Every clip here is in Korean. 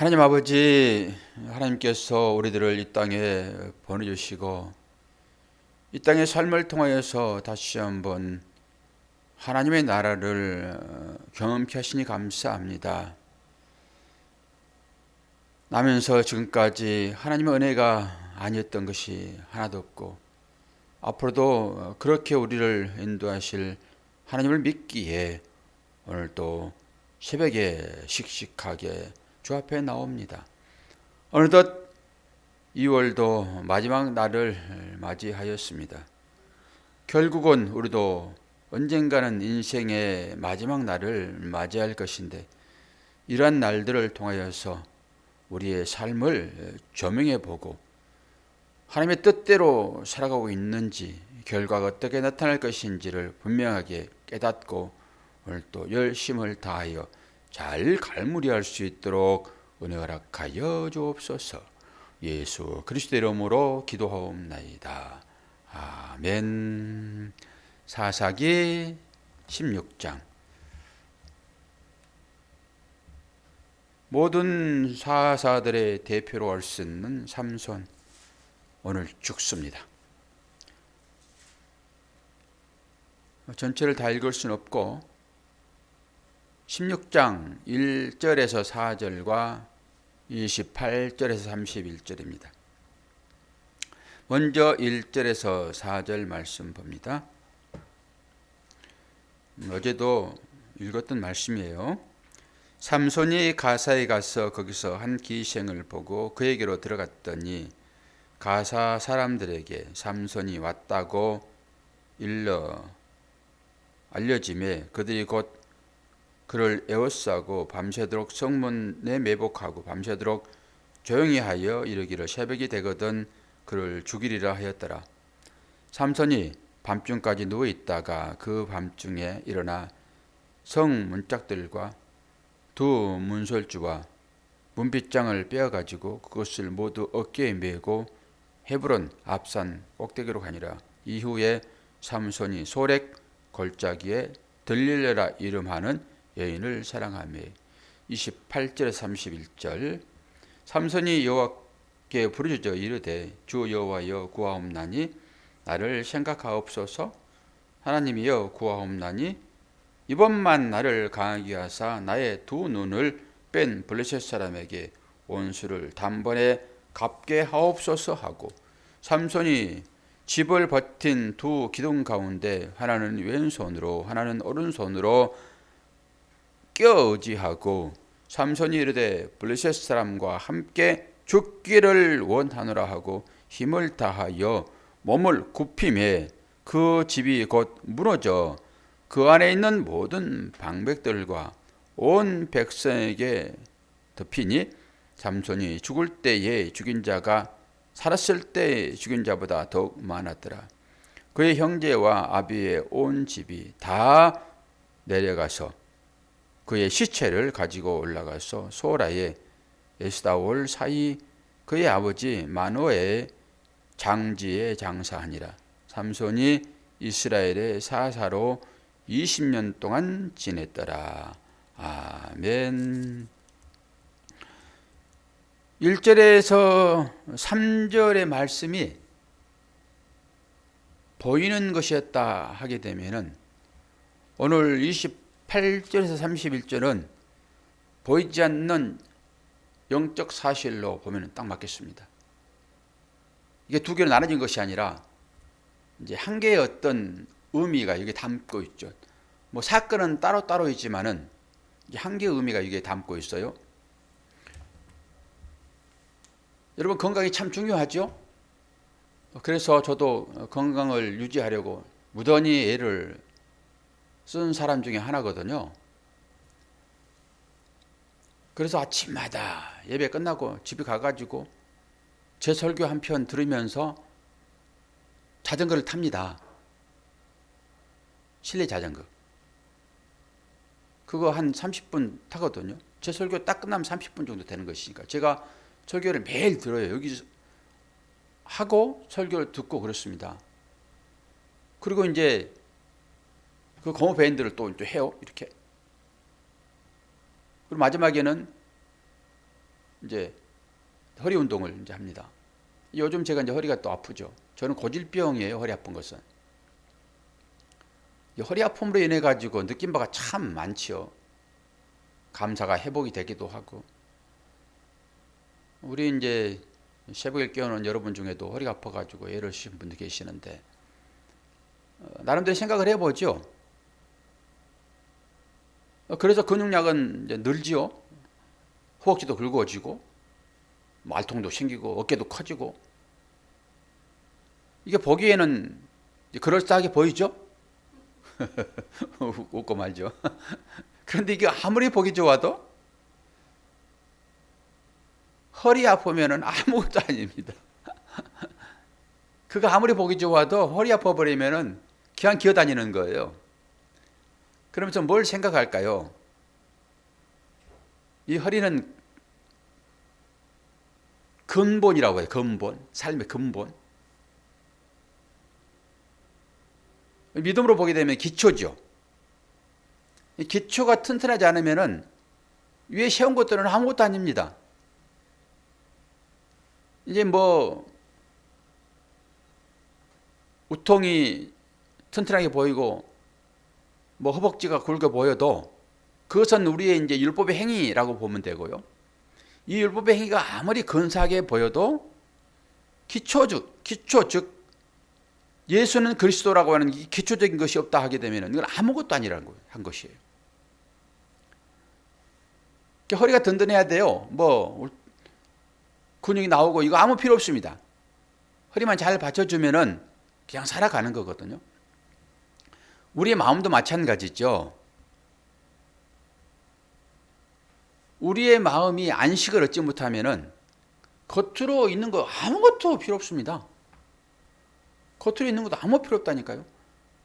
하나님 아버지, 하나님께서 우리들을 이 땅에 보내주시고 이 땅의 삶을 통하여서 다시 한번 하나님의 나라를 경험케 하시니 감사합니다. 나면서 지금까지 하나님의 은혜가 아니었던 것이 하나도 없고 앞으로도 그렇게 우리를 인도하실 하나님을 믿기에 오늘 또 새벽에 씩씩하게 주 앞에 나옵니다. 어느덧 2월도 마지막 날을 맞이하였습니다. 결국은 우리도 언젠가는 인생의 마지막 날을 맞이할 것인데 이러한 날들을 통하여서 우리의 삶을 조명해 보고 하나님의 뜻대로 살아가고 있는지 결과가 어떻게 나타날 것인지를 분명하게 깨닫고 오늘 또 열심을 다하여 잘 갈무리할 수 있도록 은혜 허락하여 주옵소서. 예수 그리스도 이름으로 기도하옵나이다. 아멘. 사사기 16장. 모든 사사들의 대표로 할 수 있는 삼손 오늘 죽습니다. 전체를 다 읽을 수는 없고 16장 1절에서 4절과 28절에서 31절입니다. 먼저 1절에서 4절 말씀 봅니다. 어제도 읽었던 말씀이에요. 삼손이 가사에 가서 거기서 한 기생을 보고 그에게로 들어갔더니 가사 사람들에게 삼손이 왔다고 알려짐에 그들이 곧 그를 에워싸고 밤새도록 성문에 매복하고 밤새도록 조용히 하여 이르기를 새벽이 되거든 그를 죽이리라 하였더라. 삼손이 밤중까지 누워 있다가 그 밤중에 일어나 성 문짝들과 두 문설주와 문빗장을 빼어 가지고 그것을 모두 어깨에 메고 헤브론 앞산 꼭대기로 가니라. 이후에 삼손이 소렉 골짜기에 들릴레라 이름하는 여인을 사랑하며 28절에서 31절 삼손이 여호와께 부르짖어 이르되 주 여호와여 구하옵나니 나를 생각하옵소서. 하나님이여 구하옵나니 이번만 나를 강하게 하사 나의 두 눈을 뺀 블레셋 사람에게 원수를 단번에 갚게 하옵소서 하고 삼손이 집을 버틴 두 기둥 가운데 하나는 왼손으로 하나는 오른손으로 껴의지하고 삼손이 이르되 블레셋 사람과 함께 죽기를 원하노라 하고 힘을 다하여 몸을 굽힘에 그 집이 곧 무너져 그 안에 있는 모든 방백들과 온 백성에게 덮이니 삼손이 죽을 때에 죽인 자가 살았을 때 죽인 자보다 더욱 많았더라. 그의 형제와 아비의 온 집이 다 내려가서 그의 시체를 가지고 올라가서 소라의 에스다올 사이 그의 아버지 마노의 장지에 장사하니라. 삼손이 이스라엘의 사사로 20년 동안 지냈더라. 아멘. 1절에서 3절의 말씀이 보이는 것이었다 하게 되면은 오늘 28절에서 31절은 보이지 않는 영적 사실로 보면 딱 맞겠습니다. 이게 두 개로 나눠진 것이 아니라 이제 한 개의 어떤 의미가 여기 담고 있죠. 뭐 사건은 따로따로 있지만은 한 개의 의미가 여기에 담고 있어요. 여러분 건강이 참 중요하죠. 그래서 저도 건강을 유지하려고 무던히 애를 쓴 사람 중에 하나거든요. 그래서 아침마다 예배 끝나고 집에 가가지고 제 설교 한 편 들으면서 자전거를 탑니다. 실내 자전거. 그거 한 30분 타거든요. 제 설교 딱 끝나면 30분 정도 되는 것이니까 제가 설교를 매일 들어요. 여기서 하고 설교를 듣고 그렇습니다. 그리고 이제 그 고무 밴드를 또 해요. 이렇게. 그리고 마지막에는 이제 허리 운동을 이제 합니다. 요즘 제가 이제 허리가 또 아프죠. 저는 고질병이에요. 허리 아픈 것은. 허리 아픔으로 인해 가지고 느낀 바가 참 많지요. 감사가 회복이 되기도 하고. 우리 이제 새벽에 깨우는 여러분 중에도 허리가 아파가지고 애를 쓰신 분들 계시는데, 나름대로 생각을 해보죠. 그래서 근육량은 이제 늘지요. 허벅지도 굵어지고, 말통도 생기고, 어깨도 커지고. 이게 보기에는 그럴싸하게 보이죠? 웃고 말죠. 그런데 이게 아무리 보기 좋아도 허리 아프면은 아무것도 아닙니다. 그거 아무리 보기 좋아도 허리 아파 버리면은 그냥 기어다니는 거예요. 그러면서 뭘 생각할까요? 이 허리는 근본이라고 해요. 근본. 삶의 근본. 믿음으로 보게 되면 기초죠. 이 기초가 튼튼하지 않으면은 위에 세운 것들은 아무것도 아닙니다. 이제 뭐 우통이 튼튼하게 보이고 뭐 허벅지가 굵어 보여도 그것은 우리의 이제 율법의 행위라고 보면 되고요. 이 율법의 행위가 아무리 근사하게 보여도 기초 즉 예수는 그리스도라고 하는 이 기초적인 것이 없다 하게 되면 이건 아무것도 아니라는 거예요. 한 것이에요. 허리가 든든해야 돼요. 뭐 근육이 나오고 이거 아무 필요 없습니다. 허리만 잘 받쳐주면은 그냥 살아가는 거거든요. 우리의 마음도 마찬가지죠. 우리의 마음이 안식을 얻지 못하면은 겉으로 있는 거 아무것도 필요 없습니다. 겉으로 있는 것도 아무 필요 없다니까요.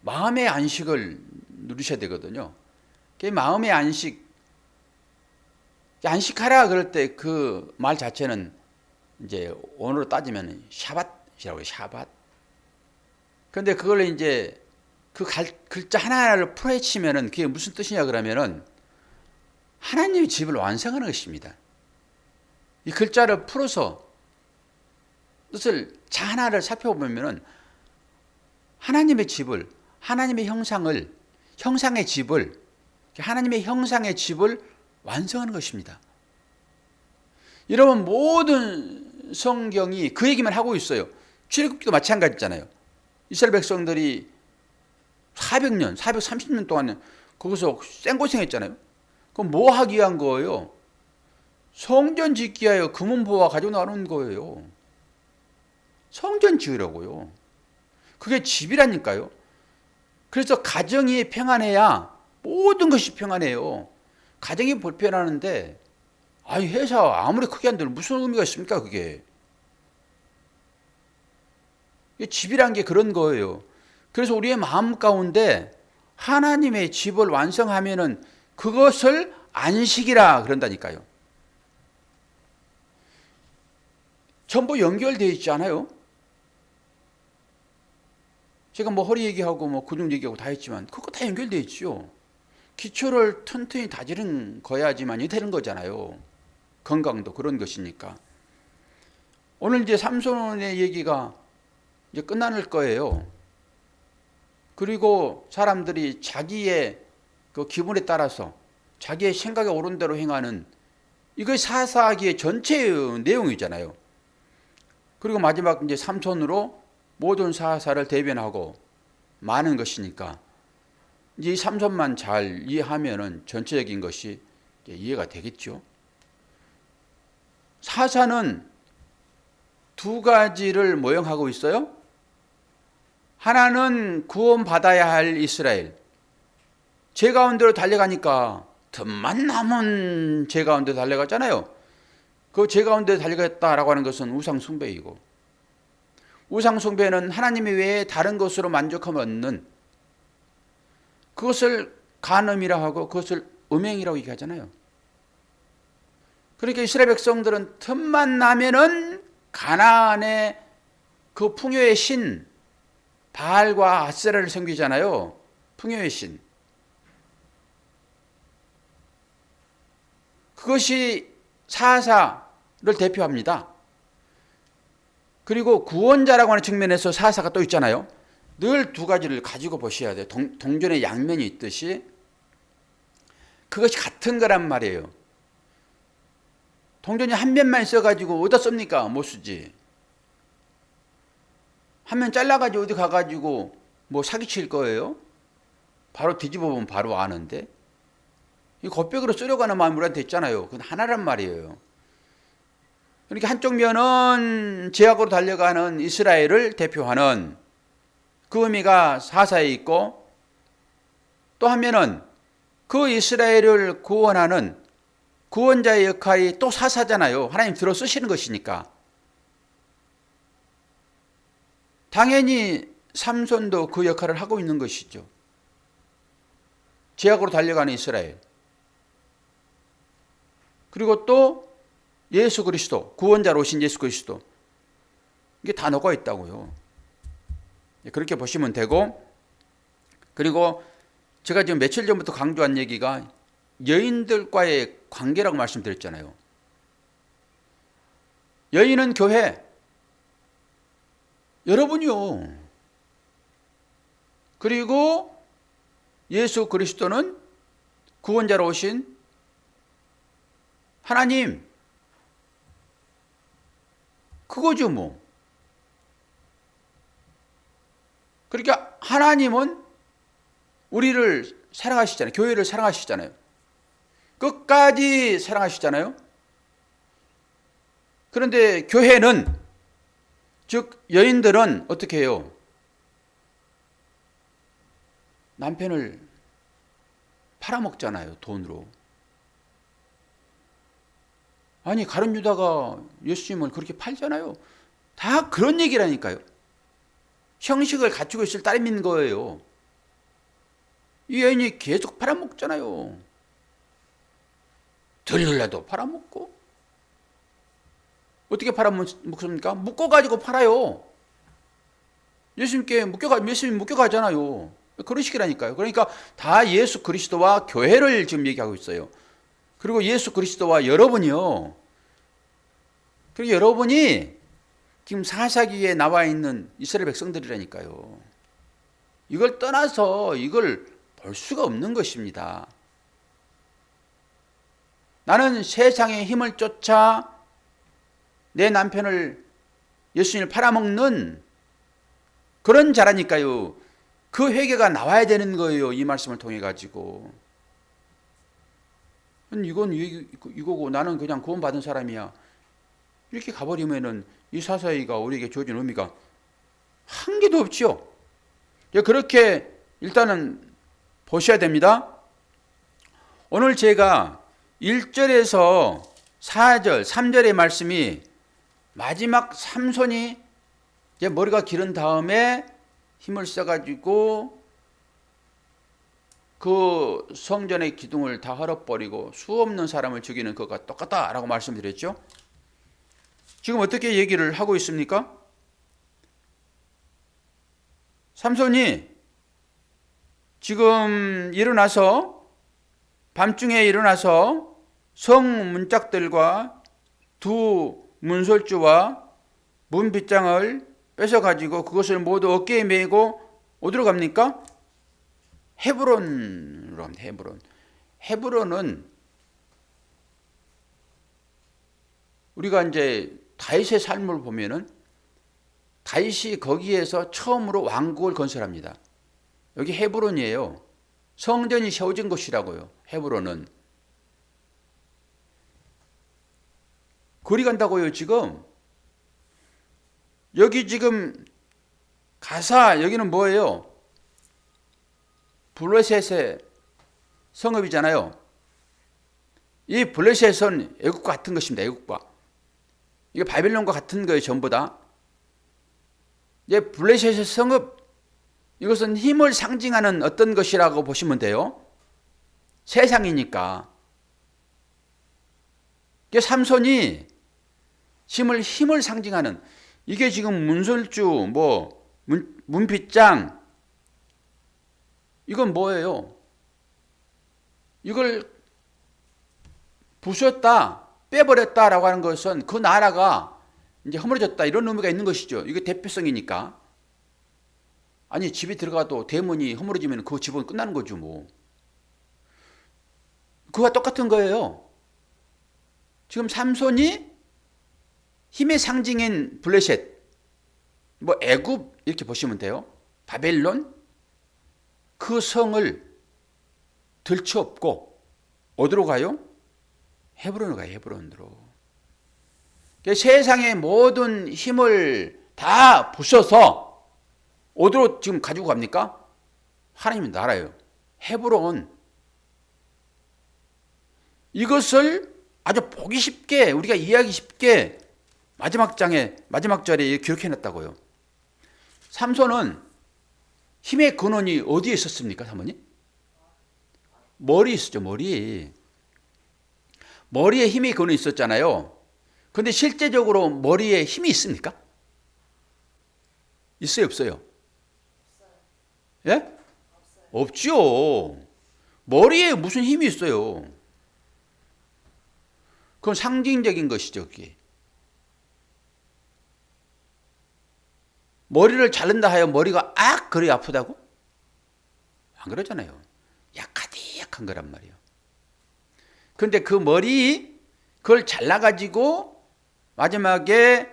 마음의 안식을 누리셔야 되거든요. 마음의 안식하라 그럴 때 그 말 자체는 이제 언어로 따지면 샤밧이라고 해요. 샤밧. 그런데 그걸 이제 그 글자 하나하나를 풀어헤치면은 그게 무슨 뜻이냐 그러면은 하나님의 집을 완성하는 것입니다. 이 글자를 풀어서 뜻을 자 하나를 살펴보면은 하나님의 집을, 하나님의 형상의 집을 완성하는 것입니다. 여러분 모든 성경이 그 얘기만 하고 있어요. 출애굽기도 마찬가지잖아요. 이스라엘 백성들이 430년 동안 거기서 생고생했잖아요. 그럼 뭐 하기 위한 거예요? 성전 짓기 위하여 금은보화 가지고 나오는 거예요. 성전 지으려고요. 그게 집이라니까요. 그래서 가정이 평안해야 모든 것이 평안해요. 가정이 불편하는데 회사 아무리 크게 한들 무슨 의미가 있습니까 그게. 집이란 게 그런 거예요. 그래서 우리의 마음 가운데 하나님의 집을 완성하면은 그것을 안식이라 그런다니까요. 전부 연결되어 있지 않아요? 제가 뭐 허리 얘기하고 뭐 근육 얘기하고 다 했지만 그거 다 연결되어 있죠. 기초를 튼튼히 다지는 거야지만이 되는 거잖아요. 건강도 그런 것이니까. 오늘 이제 삼손의 얘기가 이제 끝날 거예요. 그리고 사람들이 자기의 그 기분에 따라서 자기의 생각에 오른 대로 행하는 이거 사사기의 전체의 내용이잖아요. 그리고 마지막 이제 삼손으로 모든 사사를 대변하고 많은 것이니까 이제 이 삼손만 잘 이해하면은 전체적인 것이 이해가 되겠죠. 사사는 두 가지를 모형하고 있어요. 하나는 구원받아야 할 이스라엘. 죄 가운데로 달려가니까 틈만 남은 죄 가운데 달려갔잖아요. 그 죄 가운데 달려갔다라고 하는 것은 우상 숭배이고, 우상 숭배는 하나님 외에 다른 것으로 만족함을 얻는, 그것을 간음이라 하고 그것을 음행이라고 얘기하잖아요. 그러니까 이스라엘 백성들은 틈만 나면은 가나안의 그 풍요의 신 바알과 아세라를 섬기잖아요. 풍요의 신. 그것이 사사 대표합니다. 그리고 구원자라고 하는 측면에서 사사가 또 있잖아요. 늘 두 가지를 가지고 보셔야 돼요. 동전의 양면이 있듯이 그것이 같은 거란 말이에요. 동전이 한 면만 써가지고 어디다 씁니까? 못 쓰지. 한 면 잘라가지고 어디 가가지고 뭐 사기칠 거예요? 바로 뒤집어 보면 바로 아는데. 이 겉벽으로 쓰려고 하는 마음이 우리한테 있잖아요. 그건 하나란 말이에요. 그러니까 한쪽 면은 제약으로 달려가는 이스라엘을 대표하는 그 의미가 사사에 있고, 또 한 면은 그 이스라엘을 구원하는 구원자의 역할이 또 사사잖아요. 하나님 들어 쓰시는 것이니까. 당연히 삼손도 그 역할을 하고 있는 것이죠. 제약으로 달려가는 이스라엘. 그리고 또 예수 그리스도, 구원자로 오신 예수 그리스도. 이게 다 녹아 있다고요. 그렇게 보시면 되고, 그리고 제가 지금 며칠 전부터 강조한 얘기가 여인들과의 관계라고 말씀드렸잖아요. 여인은 교회, 여러분이요. 그리고 예수 그리스도는 구원자로 오신 하나님, 그거죠 뭐. 그러니까 하나님은 우리를 사랑하시잖아요. 교회를 사랑하시잖아요. 끝까지 사랑하시잖아요. 그런데 교회는, 즉 여인들은 어떻게 해요? 남편을 팔아먹잖아요. 돈으로. 아니 가룟 유다가 예수님을 그렇게 팔잖아요. 다 그런 얘기라니까요. 형식을 갖추고 있을 따름인 거예요. 이 여인이 계속 팔아먹잖아요. 들릴래도 팔아먹고. 어떻게 팔아먹습니까? 묶어가지고 팔아요. 예수님 묶여가잖아요. 그런 식이라니까요. 그러니까 다 예수 그리스도와 교회를 지금 얘기하고 있어요. 그리고 예수 그리스도와 여러분이요. 그리고 여러분이 지금 사사기에 나와 있는 이스라엘 백성들이라니까요. 이걸 떠나서 이걸 볼 수가 없는 것입니다. 나는 세상의 힘을 쫓아 내 남편을 예수님을 팔아먹는 그런 자라니까요. 그 회개가 나와야 되는 거예요. 이 말씀을 통해 가지고. 이건 이거고 나는 그냥 구원받은 사람이야. 이렇게 가버리면은 이 사사기가 우리에게 주어진 의미가 한 개도 없지요. 그렇게 일단은 보셔야 됩니다. 오늘 제가 1절에서 4절, 3절의 말씀이 마지막 삼손이 이제 머리가 기른 다음에 힘을 써가지고 그 성전의 기둥을 다 헐어버리고 수 없는 사람을 죽이는 것과 똑같다라고 말씀드렸죠. 지금 어떻게 얘기를 하고 있습니까? 삼손이 지금 밤중에 일어나서 성 문짝들과 두 문설주와 문빗장을 뺏어가지고 그것을 모두 어깨에 메고 어디로 갑니까? 헤브론으로 갑니다. 헤브론은 우리가 이제 다윗의 삶을 보면은 다윗이 거기에서 처음으로 왕국을 건설합니다. 여기 헤브론이에요. 성전이 세워진 곳이라고요. 헤브론은. 거리 간다고요, 지금. 여기 지금 여기는 뭐예요? 블레셋의 성읍이잖아요. 이 블레셋은 애국과 같은 것입니다. 애국과. 이게 바빌론과 같은 거예요. 전부 다. 이제 블레셋의 성읍, 이것은 힘을 상징하는 어떤 것이라고 보시면 돼요. 세상이니까. 이게 삼손이 힘을 상징하는, 이게 지금 문설주, 문빗장, 이건 뭐예요? 이걸 부셨다. 빼버렸다라고 하는 것은 그 나라가 이제 허물어졌다 이런 의미가 있는 것이죠. 이게 대표성이니까. 아니 집에 들어가도 대문이 허물어지면 그 집은 끝나는 거죠 뭐. 그와 똑같은 거예요. 지금 삼손이 힘의 상징인 블레셋, 뭐 애굽 이렇게 보시면 돼요. 바벨론 그 성을 들쳐업고 어디로 가요? 헤브론으로 가요. 헤브론으로. 세상의 모든 힘을 다 부숴서 어디로 지금 가지고 갑니까? 하나님의 나라예요. 헤브론. 이것을 아주 보기 쉽게 우리가 이해하기 쉽게 마지막 절에 기록해놨다고요. 삼손은 힘의 근원이 어디에 있었습니까, 사모님? 머리에 있었죠, 머리에. 머리에 힘의 근원이 있었잖아요. 그런데 실제적으로 머리에 힘이 있습니까? 있어요, 없어요? 예? 없죠. 머리에 무슨 힘이 있어요? 그건 상징적인 것이죠, 그게. 머리를 자른다 하여 머리가 그리 아프다고? 안 그러잖아요. 약한 거란 말이에요. 그런데 그 머리, 그걸 잘라가지고 마지막에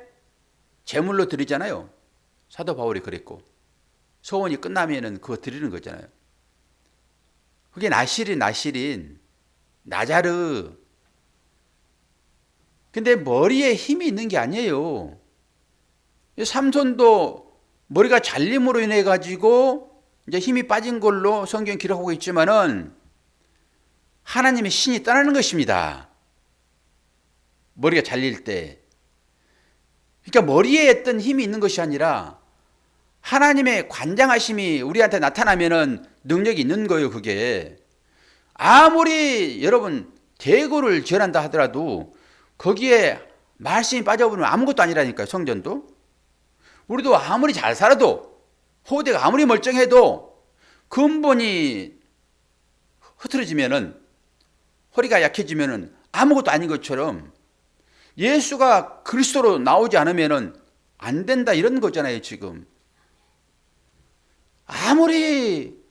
제물로 드리잖아요. 사도 바울이 그랬고. 소원이 끝나면은 그거 드리는 거잖아요. 그게 나실인, 나자르. 근데 머리에 힘이 있는 게 아니에요. 삼손도 머리가 잘림으로 인해 가지고 이제 힘이 빠진 걸로 성경 기록하고 있지만은 하나님의 신이 떠나는 것입니다. 머리가 잘릴 때. 그러니까 머리에 있던 힘이 있는 것이 아니라 하나님의 관장하심이 우리한테 나타나면은 능력이 있는 거예요, 그게. 아무리 여러분 대고를 지어낸다 하더라도 거기에 말씀이 빠져버리면 아무것도 아니라니까요, 성전도. 우리도 아무리 잘 살아도 호대가 아무리 멀쩡해도 근본이 흐트러지면은 허리가 약해지면은 아무것도 아닌 것처럼 예수가 그리스도로 나오지 않으면은 안 된다 이런 거잖아요, 지금. 아무리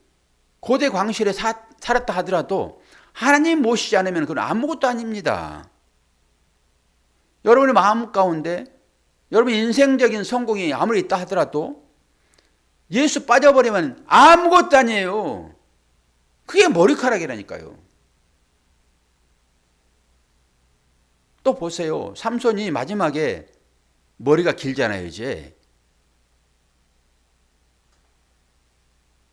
고대 광실에 살았다 하더라도 하나님 모시지 않으면 그건 아무것도 아닙니다. 여러분의 마음 가운데 여러분 인생적인 성공이 아무리 있다 하더라도 예수 빠져버리면 아무것도 아니에요. 그게 머리카락이라니까요. 또 보세요. 삼손이 마지막에 머리가 길잖아요, 이제.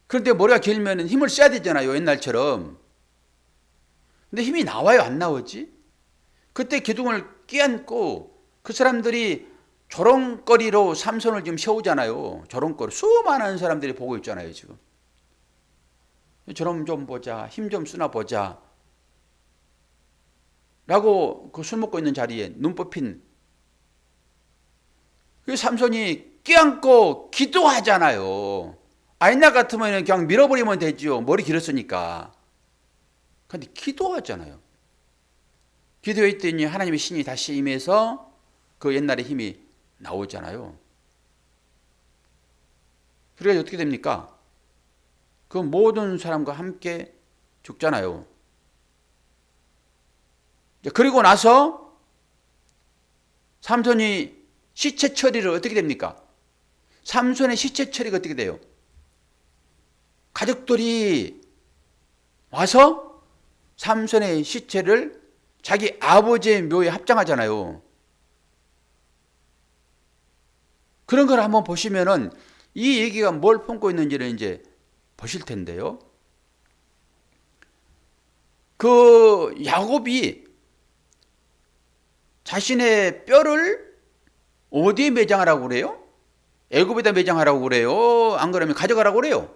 그런데 머리가 길면 힘을 써야 되잖아요, 옛날처럼. 근데 힘이 나와요, 안 나오지? 그때 기둥을 끼얹고 그 사람들이 조롱거리로 삼손을 지금 세우잖아요. 조롱거리. 수많은 사람들이 보고 있잖아요, 지금. 저놈 좀 보자. 힘 좀 쓰나 보자. 라고 그 술 먹고 있는 자리에 눈 뽑힌 그 삼손이 끼얹고 기도하잖아요. 옛날 같으면 그냥 밀어버리면 되죠. 머리 길었으니까. 근데 기도하잖아요. 기도했더니 하나님의 신이 다시 임해서 그 옛날의 힘이 나오잖아요. 그래서 어떻게 됩니까? 그 모든 사람과 함께 죽잖아요. 그리고 나서 삼손이 시체 처리를 어떻게 됩니까? 삼손의 시체 처리가 어떻게 돼요? 가족들이 와서 삼손의 시체를 자기 아버지의 묘에 합장하잖아요. 그런 걸 한번 보시면은 이 얘기가 뭘 품고 있는지를 이제 보실 텐데요. 그 야곱이 자신의 뼈를 어디에 매장하라고 그래요? 애굽에다 매장하라고 그래요? 안 그러면 가져가라고 그래요?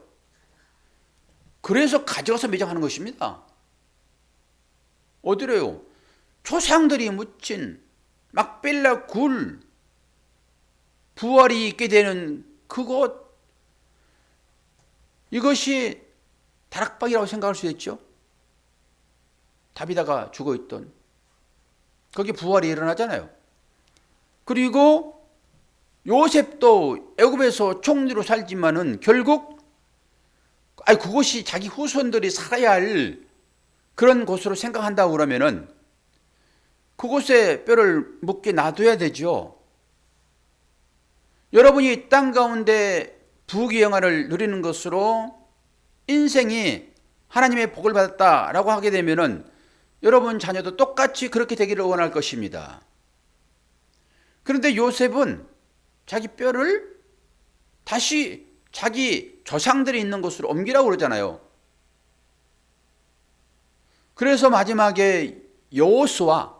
그래서 가져가서 매장하는 것입니다. 어디래요? 조상들이 묻힌 막벨라 굴, 부활이 있게 되는 그곳, 이것이 다락방이라고 생각할 수 있죠. 다비다가 죽어있던 거기 부활이 일어나잖아요. 그리고 요셉도 애굽에서 총리로 살지만은 결국 그것이 자기 후손들이 살아야 할 그런 곳으로 생각한다고 그러면은 그곳에 뼈를 묻게 놔둬야 되죠. 여러분이 땅 가운데 부귀영화를 누리는 것으로 인생이 하나님의 복을 받았다라고 하게 되면은 여러분 자녀도 똑같이 그렇게 되기를 원할 것입니다. 그런데 요셉은 자기 뼈를 다시 자기 조상들이 있는 곳으로 옮기라고 그러잖아요. 그래서 마지막에 여호수아,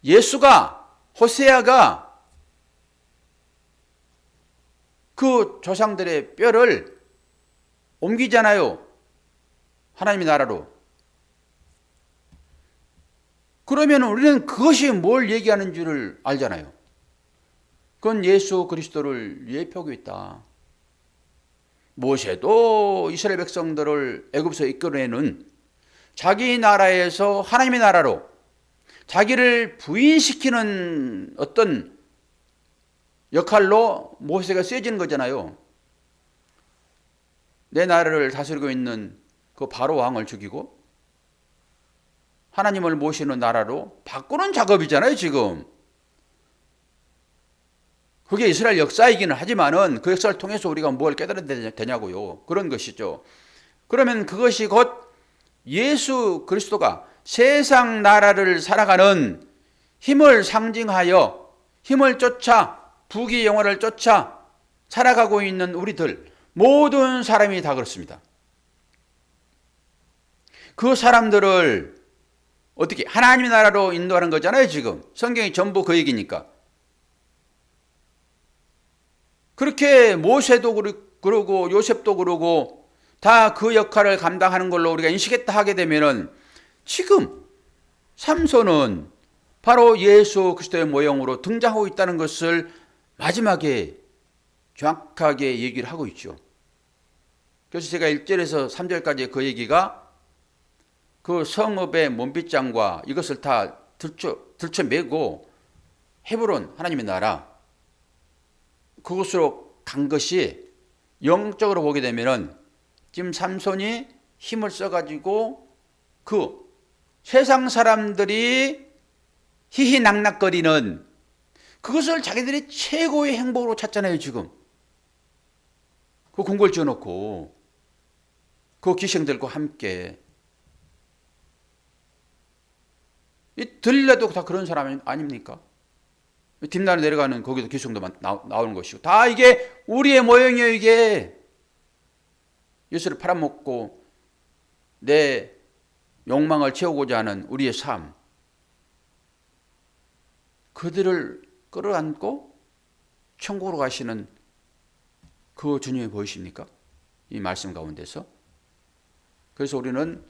예수가, 호세아가 그 조상들의 뼈를 옮기잖아요. 하나님의 나라로. 그러면 우리는 그것이 뭘 얘기하는 줄을 알잖아요. 그건 예수 그리스도를 예표하고 있다. 모세도 이스라엘 백성들을 애굽에서 이끌어내는 자기 나라에서 하나님의 나라로 자기를 부인시키는 어떤 역할로 모세가 쓰여지는 거잖아요. 내 나라를 다스리고 있는 그 바로 왕을 죽이고 하나님을 모시는 나라로 바꾸는 작업이잖아요, 지금. 그게 이스라엘 역사이기는 하지만은 그 역사를 통해서 우리가 뭘 깨달아야 되냐고요. 그런 것이죠. 그러면 그것이 곧 예수 그리스도가 세상 나라를 살아가는 힘을 상징하여 힘을 쫓아 부귀 영화를 쫓아 살아가고 있는 우리들 모든 사람이 다 그렇습니다. 그 사람들을 어떻게 하나님의 나라로 인도하는 거잖아요, 지금. 성경이 전부 그 얘기니까. 그렇게 모세도 그러고 요셉도 그러고 다 그 역할을 감당하는 걸로 우리가 인식했다 하게 되면은 지금 삼손은 바로 예수 그리스도의 모형으로 등장하고 있다는 것을 마지막에 정확하게 얘기를 하고 있죠. 그래서 제가 1절에서 3절까지 그 얘기가 그 성읍의 몸빗장과 이것을 다 들쳐매고 헤브론 하나님의 나라 그곳으로 간 것이 영적으로 보게 되면은 지금 삼손이 힘을 써가지고 그 세상 사람들이 희희낙낙거리는 그것을 자기들이 최고의 행복으로 찾잖아요, 지금. 그 궁궐 지어놓고 그 기생들과 함께 이 들레도 다 그런 사람 아닙니까? 뒷날에 내려가는 거기도 기생도 나오는 것이고 다 이게 우리의 모형이에요. 이게 예수를 팔아먹고 내 욕망을 채우고자 하는 우리의 삶, 그들을 끌어안고 천국으로 가시는 그 주님이 보이십니까? 이 말씀 가운데서. 그래서 우리는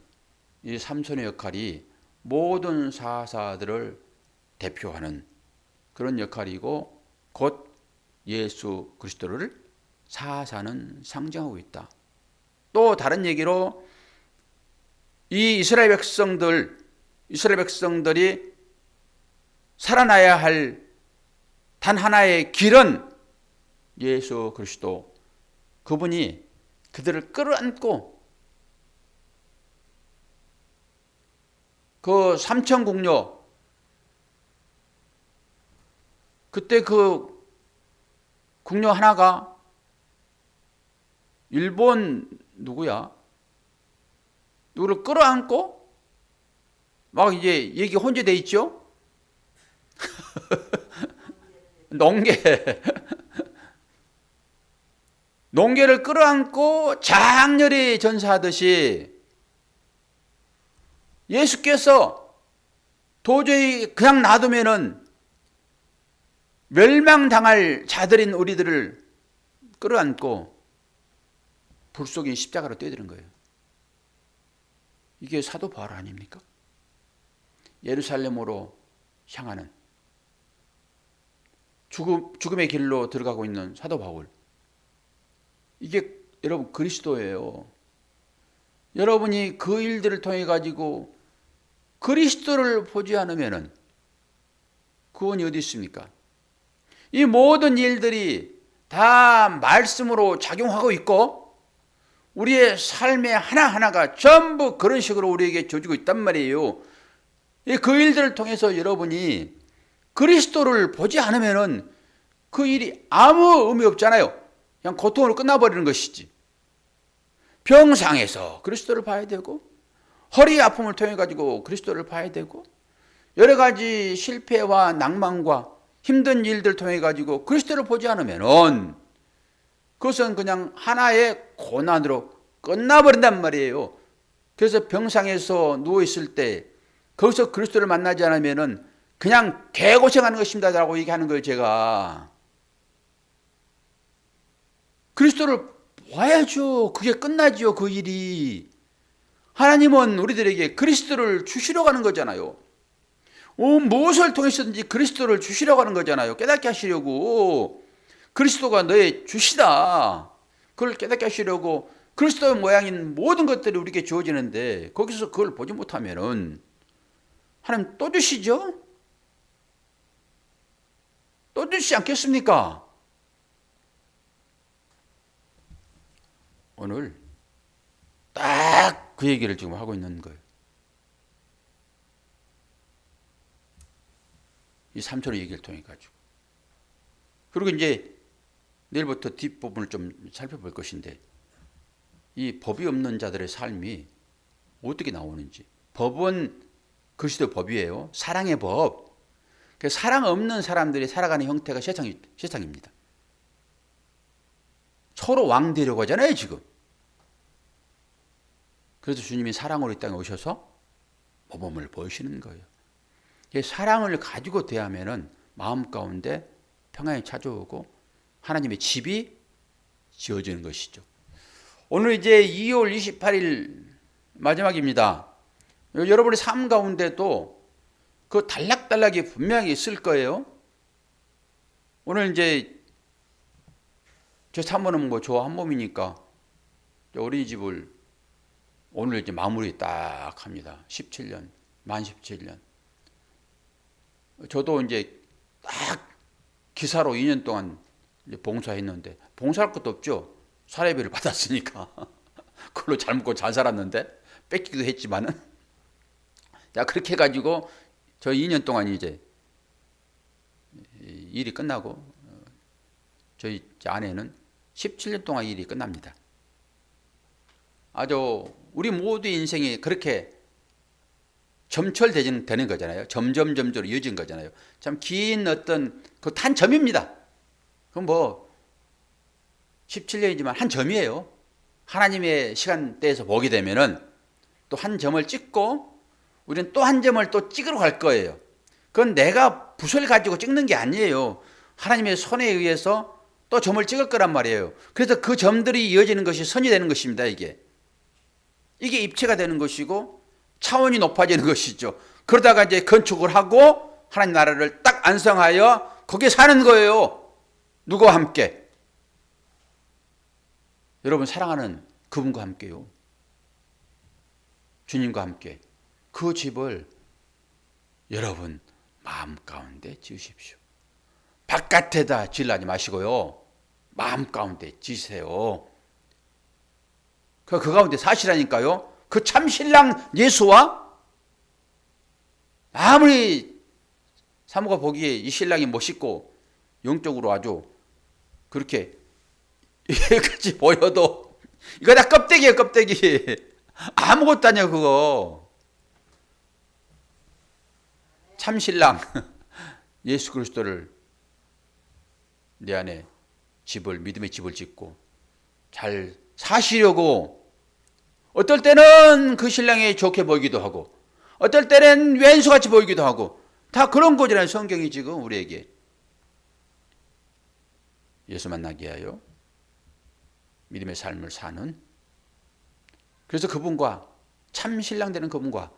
이 삼손의 역할이 모든 사사들을 대표하는 그런 역할이고 곧 예수 그리스도를 사사는 상징하고 있다. 또 다른 얘기로 이 이스라엘 백성들이 살아나야 할 단 하나의 길은 예수 그리스도, 그분이 그들을 끌어안고 그 삼천국녀, 그때 그 국녀 하나가 일본 누구를 끌어안고 막 이제 얘기 혼재돼 있죠. 농계를 끌어안고 장렬히 전사하듯이 예수께서 도저히 그냥 놔두면은 멸망당할 자들인 우리들을 끌어안고 불 속에 십자가로 떼드는 거예요. 이게 사도 바울 아닙니까? 예루살렘으로 향하는 죽음의 길로 들어가고 있는 사도 바울. 이게 여러분 그리스도예요. 여러분이 그 일들을 통해 가지고 그리스도를 보지 않으면은 구원이 어디 있습니까? 이 모든 일들이 다 말씀으로 작용하고 있고 우리의 삶의 하나하나가 전부 그런 식으로 우리에게 줘주고 있단 말이에요. 그 일들을 통해서 여러분이 그리스도를 보지 않으면 그 일이 아무 의미 없잖아요. 그냥 고통으로 끝나버리는 것이지. 병상에서 그리스도를 봐야 되고 허리 아픔을 통해 가지고 그리스도를 봐야 되고 여러 가지 실패와 낭만과 힘든 일들 통해 가지고 그리스도를 보지 않으면 그것은 그냥 하나의 고난으로 끝나버린단 말이에요. 그래서 병상에서 누워있을 때 거기서 그리스도를 만나지 않으면 그냥 개고생하는 것입니다 라고 얘기하는 거예요. 제가 그리스도를 봐야죠. 그게 끝나죠. 그 일이. 하나님은 우리들에게 그리스도를 주시려고 하는 거잖아요. 무엇을 통해서든지 그리스도를 주시려고 하는 거잖아요. 깨닫게 하시려고. 그리스도가 너의 주시다. 그걸 깨닫게 하시려고 그리스도의 모양인 모든 것들이 우리에게 주어지는데 거기서 그걸 보지 못하면 하나님 또 주시죠? 또 주시지 않겠습니까? 오늘 딱 그 얘기를 지금 하고 있는 거예요. 이 삼천의 얘기를 통해 가지고. 그리고 이제 내일부터 뒷부분을 좀 살펴볼 것인데 이 법이 없는 자들의 삶이 어떻게 나오는지. 법은 그리스도의 법이에요. 사랑의 법. 사랑 없는 사람들이 살아가는 형태가 세상입니다. 서로 왕되려고 하잖아요, 지금. 그래서 주님이 사랑으로 이 땅에 오셔서 모범을 보이시는 거예요. 사랑을 가지고 대하면은 마음 가운데 평안이 찾아오고 하나님의 집이 지어지는 것이죠. 오늘 이제 2월 28일 마지막입니다. 여러분의 삶 가운데도 그 단락단락이 분명히 있을 거예요. 오늘 이제 제 사모는 뭐 저 한 몸이니까 어린이집을 오늘 이제 마무리 딱 합니다. 17년, 만 17년. 저도 이제 딱 기사로 2년 동안 이제 봉사했는데 봉사할 것도 없죠. 사례비를 받았으니까. 그걸로 잘 먹고 잘 살았는데 뺏기기도 했지만은 자 그렇게 해가지고 저 2년 동안 이제 일이 끝나고 저희 아내는 17년 동안 일이 끝납니다. 아주 우리 모두의 인생이 그렇게 점철되는 거잖아요. 점점점으로 이어진 거잖아요. 참 긴 어떤 그 한 점입니다. 그럼 뭐 17년이지만 한 점이에요. 하나님의 시간대에서 보게 되면은 또 한 점을 찍고 우리는 또 한 점을 또 찍으러 갈 거예요. 그건 내가 붓을 가지고 찍는 게 아니에요. 하나님의 손에 의해서 또 점을 찍을 거란 말이에요. 그래서 그 점들이 이어지는 것이 선이 되는 것입니다. 이게 입체가 되는 것이고 차원이 높아지는 것이죠. 그러다가 이제 건축을 하고 하나님 나라를 딱 안성하여 거기에 사는 거예요. 누구와 함께? 여러분 사랑하는 그분과 함께요. 주님과 함께. 그 집을 여러분 마음 가운데 지으십시오. 바깥에다 지으려지 마시고요. 마음 가운데 지으세요. 그 가운데 사시라니까요. 그 참신랑 예수와 아무리 사모가 보기에 이 신랑이 멋있고 영적으로 아주 그렇게 같이 보여도 이거 다 껍데기예요. 껍데기. 아무것도 아니야 그거. 참신랑 예수 그리스도를 내 안에 믿음의 집을 짓고 잘 사시려고 어떨 때는 그 신랑이 좋게 보이기도 하고 어떨 때는 왼수같이 보이기도 하고 다 그런 거잖아요. 성경이 지금 우리에게. 예수 만나게 하여 믿음의 삶을 사는 그래서 그분과 참 신랑 되는 그분과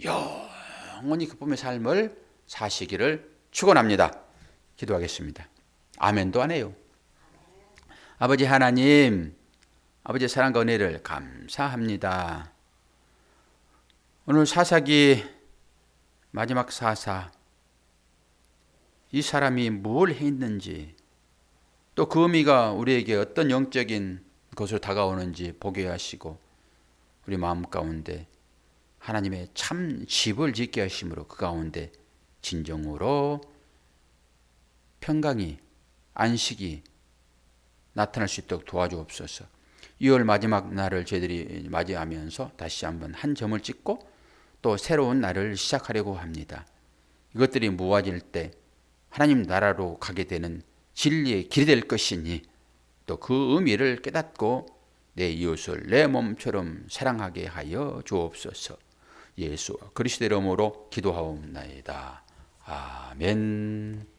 영원히 그분의 삶을 사시기를 축원합니다. 기도하겠습니다. 아멘도 안 해요. 아버지 하나님 아버지의 사랑과 은혜를 감사합니다. 오늘 사사기 마지막 사사 이 사람이 뭘 했는지, 또 그 의미가 우리에게 어떤 영적인 것으로 다가오는지 보게 하시고 우리 마음 가운데 하나님의 참 집을 짓게 하심으로 그 가운데 진정으로 평강이, 안식이 나타날 수 있도록 도와주옵소서. 6월 마지막 날을 저희들이 맞이하면서 다시 한번 한 점을 찍고 또 새로운 날을 시작하려고 합니다. 이것들이 모아질 때 하나님 나라로 가게 되는 진리의 길이 될 것이니 또 그 의미를 깨닫고 내 이웃을 내 몸처럼 사랑하게 하여 주옵소서. 예수 그리스도의 이름으로 기도하옵나이다. 아멘.